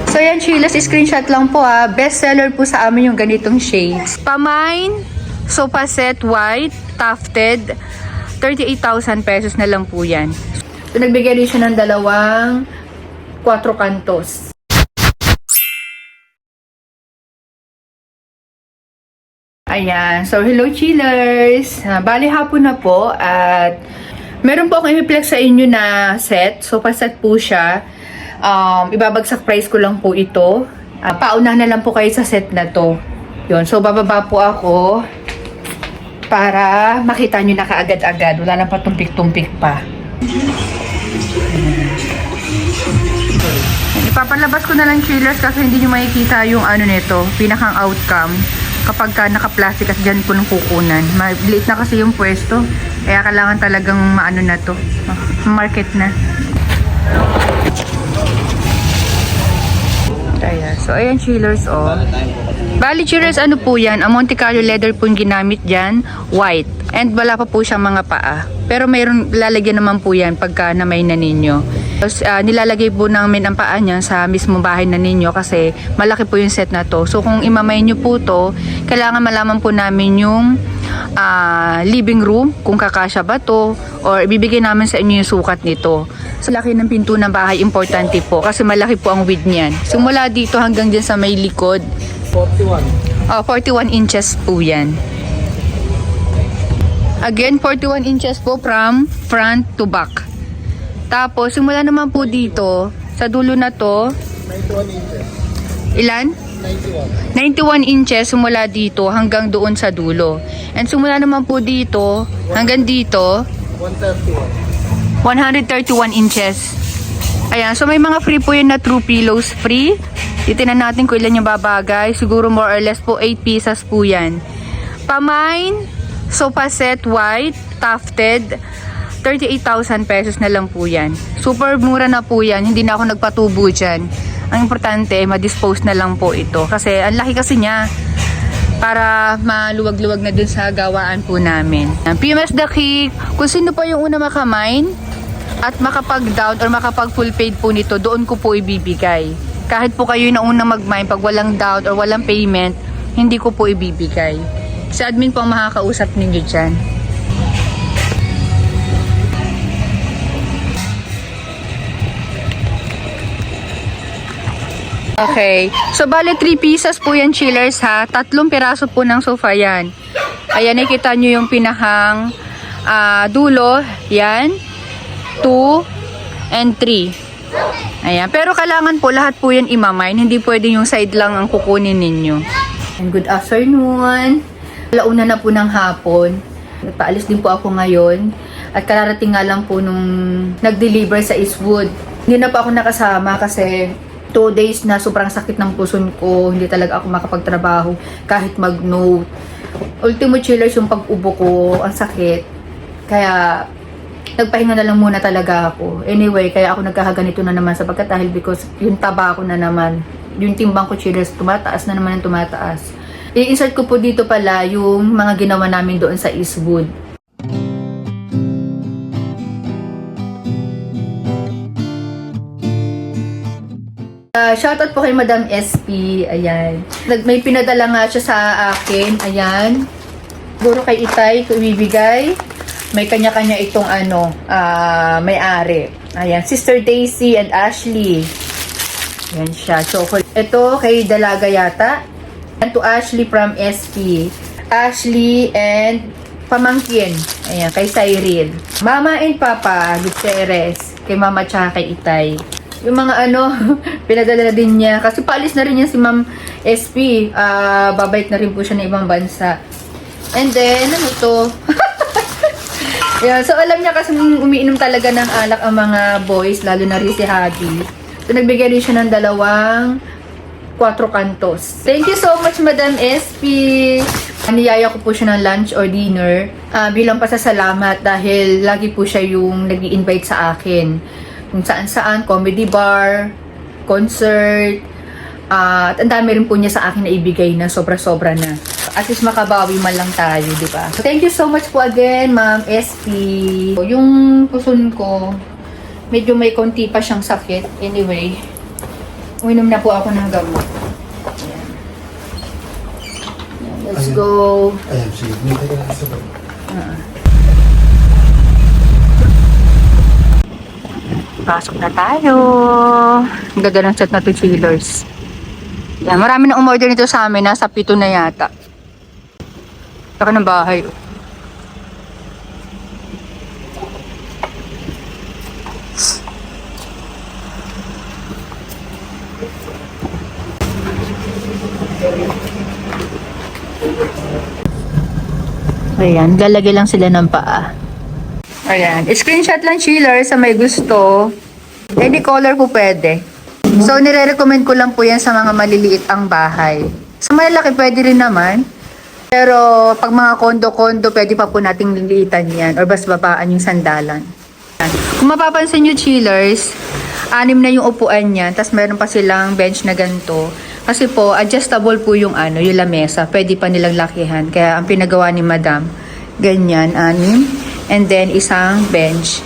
So yan, chilas, screenshot lang po ha. Best seller po sa amin yung ganitong shades. Pamine, sofa set, white, tufted, 38,000 pesos na lang po yan. So nagbigay rin siya ng dalawang 4 kantos. Ayan. So, hello chillers! Bali hapon na po at meron po akong i-flex sa inyo na set. So, pa-set po siya. Ibabagsak price ko lang po ito. Pauna na lang po kayo sa set na to. Yun. So, bababa po ako para makita nyo na kaagad-agad. Wala lang pa tumpik-tumpik pa. Ipapalabas ko na lang chillers kasi hindi nyo makikita yung ano nito, pinakang outcome. Kapag ka naka-plastic at dyan po nung kukunan. Maliit na kasi yung pwesto. Kaya kailangan talagang maano na to. Market na. Ayan. So, ayan chillers, oh. Bali chillers, ano po yan? Ang Monte Carlo leather po yung ginamit dyan. White. And wala pa po siyang mga paa. Pero mayroon, lalagyan naman po yan pagka namay na ninyo. Tapos, nilalagay po namin ang paa niya sa mismo bahay na ninyo kasi malaki po yung set na to. So, kung imamay nyo po to, kailangan malaman po namin yung living room, kung kakasya ba to, or ibibigay namin sa inyo yung sukat nito. So, laki ng pinto ng bahay, importante po kasi malaki po ang width niyan. So, mula dito hanggang dyan sa may likod. 41. 41 inches po yan. Again, 41 inches po from front to back. Tapos, simula naman po dito, sa dulo na to, 91 inches. Ilan? 91 inches simula dito hanggang doon sa dulo. And simula naman po dito, hanggang dito, 131 inches. Ayan, so may mga free po yun na true pillows free. Titinan natin kung ilan yung babagay. Siguro more or less po 8 pieces po yan. Pamine, sofa set, white, tufted, 38,000 pesos na lang po yan. Super mura na po yan. Hindi na ako nagpatubo dyan. Ang importante, ma-dispose na lang po ito. Kasi ang laki kasi niya para maluwag-luwag na dun sa gawaan po namin. PMS the key. Kung sino pa yung una makamine at makapag-down or makapag-full paid po nito, doon ko po ibibigay. Kahit po kayo na unang mag-mine, pag walang down or walang payment, hindi ko po ibibigay. Si admin po ang makakausap ninyo dyan. Okay. So, bale 3 pieces po yan, chillers, ha. 3 piraso po ng sofa yan. Ayan, nakita nyo yung pinahang dulo. Yan. 2 and 3. Ayan. Pero kailangan po, lahat po yan imamine. Hindi pwede yung side lang ang kukunin ninyo. And good afternoon. Launa na po ng hapon. Nagpaalis din po ako ngayon. At kararating nga lang po nung nag-deliver sa Eastwood. Hindi na po ako nakasama kasi 2 days na sobrang sakit ng puson ko. Hindi talaga ako makapagtrabaho kahit mag-note. Ultimo chillers yung pag-ubo ko, ang sakit. Kaya nagpahinga na lang muna talaga ako. Anyway, kaya ako nagkakaganito na naman sapagkat dahil because yung taba ko na naman, yung timbang ko chillers, tumataas na naman ang tumataas. I-insert ko po dito pala yung mga ginawa namin doon sa Eastwood. Shoutout po kay Madam SP. Ayan. May pinadala nga siya sa akin. Ayan. Siguro kay Itay, kung ibibigay. May kanya-kanya itong may-ari. Ayan. Sister Daisy and Ashley. Ayan siya. Chocolate. Ito kay Dalaga yata. And to Ashley from SP. Ashley and pamangkin. Ayan. Kay Cyril. Mama and Papa Gutierrez. Kay Mama tsaka kay Itay. Yung mga pinadala din niya. Kasi paalis na rin niya si Ma'am SP. Babalik na rin po siya ng ibang bansa. And then, ano to? Yeah, so, alam niya kasi umiinom talaga ng alak ang mga boys, lalo na rin si Hubby. So, nagbigay rin siya ng dalawang 4 kantos. Thank you so much, Madam SP. Niyaya ko po siya ng lunch or dinner bilang pasasalamat dahil lagi po siya yung nag-i-invite sa akin. Kung saan-saan, comedy bar, concert, at ang dami rin po niya sa akin na ibigay na sobra-sobra na. At least makabawi man lang tayo, di ba? So, thank you so much po again, Ma'am SP. Yung puson ko, medyo may konti pa siyang sakit. Anyway, Uminom na po ako ng gamot. Ayan. Let's go. Ayan, sige. Mintay ka na sa bag. Pasok na tayo. Ang ganda ng set na to, chillers. Yan, marami na umorder nito sa amin. Nasa 7 na yata. Saka ng bahay. Ayan, lalagay lang sila ng paa. Ayan, screenshot lang chiller sa may gusto. Any color po pwede. So, nire-recommend ko lang po yan sa mga maliliit ang bahay. Sa malalaki pwede rin naman. Pero, pag mga kondo-kondo, pwede pa po nating liliitan yan. Or bas babaan yung sandalan. Ayan. Kung mapapansin nyo chillers, 6 na yung upuan niyan. Tapos meron pa silang bench na ganito. Kasi po, adjustable po yung yung lamesa. Pwede pa nilang lakihan. Kaya ang pinagawa ni Madam, ganyan, 6. And then, isang bench.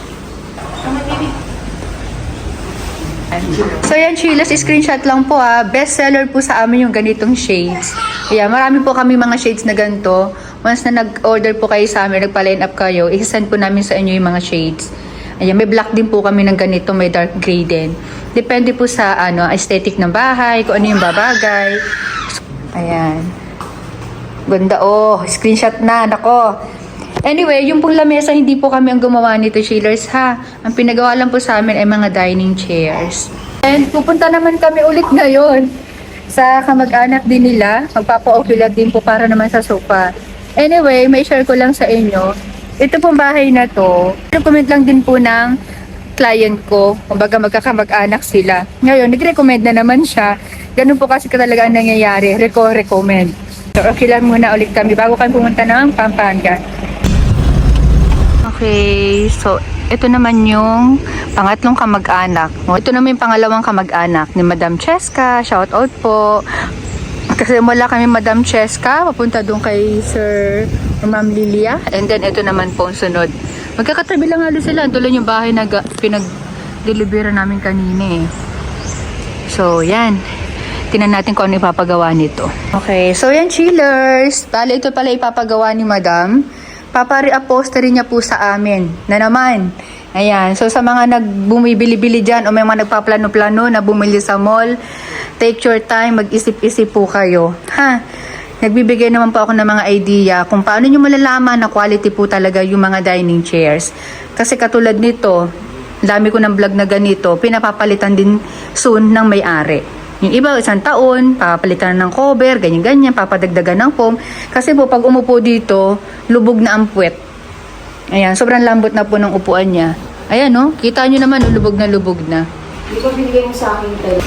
So, yan, chillers, screenshot lang po Best seller po sa amin yung ganitong shades. Kaya, marami po kami mga shades na ganito. Once na nag-order po kayo sa amin, nagpa-line up kayo, i-send po namin sa inyo yung mga shades. Ayan, may black din po kami ng ganito, may dark gray din. Depende po sa aesthetic ng bahay, kung ano yung babagay. Ayan. Ganda screenshot na, nako. Anyway, yung pong lamesa, hindi po kami ang gumawa nito, chillers ha. Ang pinagawa lang po sa amin ay mga dining chairs. And pupunta naman kami ulit ngayon sa kamag-anak din nila. Magpapa-ocular din po para naman sa sofa. Anyway, may share ko lang sa inyo. Ito pong bahay na to, recommend lang din po ng client ko. Kumbaga magkakamag-anak sila. Ngayon, nag-recommend na naman siya. Ganun po kasi talaga ang nangyayari. Recommend. So, okay lang muna ulit kami bago kami pumunta ng Pampanga. Okay, so ito naman yung pangatlong kamag-anak. Ito naman yung pangalawang kamag-anak ni Madam Cheska. Shout out po. Kasi wala kami Madam Cheska, papunta doon kay Sir Ma'am Lilia. And then ito naman po ang sunod. Magkakatabi lang halos sila. Ito lang yung bahay na pinag-deliver namin kanina So, yan. Tingnan natin kung ano ipapagawa nito. Okay, so yan chillers. Bale, ito pala ipapagawa ni Madam. Papari-upholstery niya po sa amin na naman. Ayan. So, sa mga nagbumibili-bili dyan o may mga nagpaplano-plano na bumili sa mall, take your time, mag-isip-isip po kayo. Nagbibigay naman po ako ng mga idea kung paano nyo malalaman na quality po talaga yung mga dining chairs. Kasi katulad nito, dami ko ng vlog na ganito, pinapapalitan din soon ng may-ari. Yung iba, 1 taon, papalitan ng cover, ganyan-ganyan, papadagdagan ng foam. Kasi po, pag umupo dito, lubog na ang puwet. Ayan, sobrang lambot na po ng upuan niya. Ayan, kita nyo naman, lubog na lubog na. Di ba binigay mo sa akin tayo?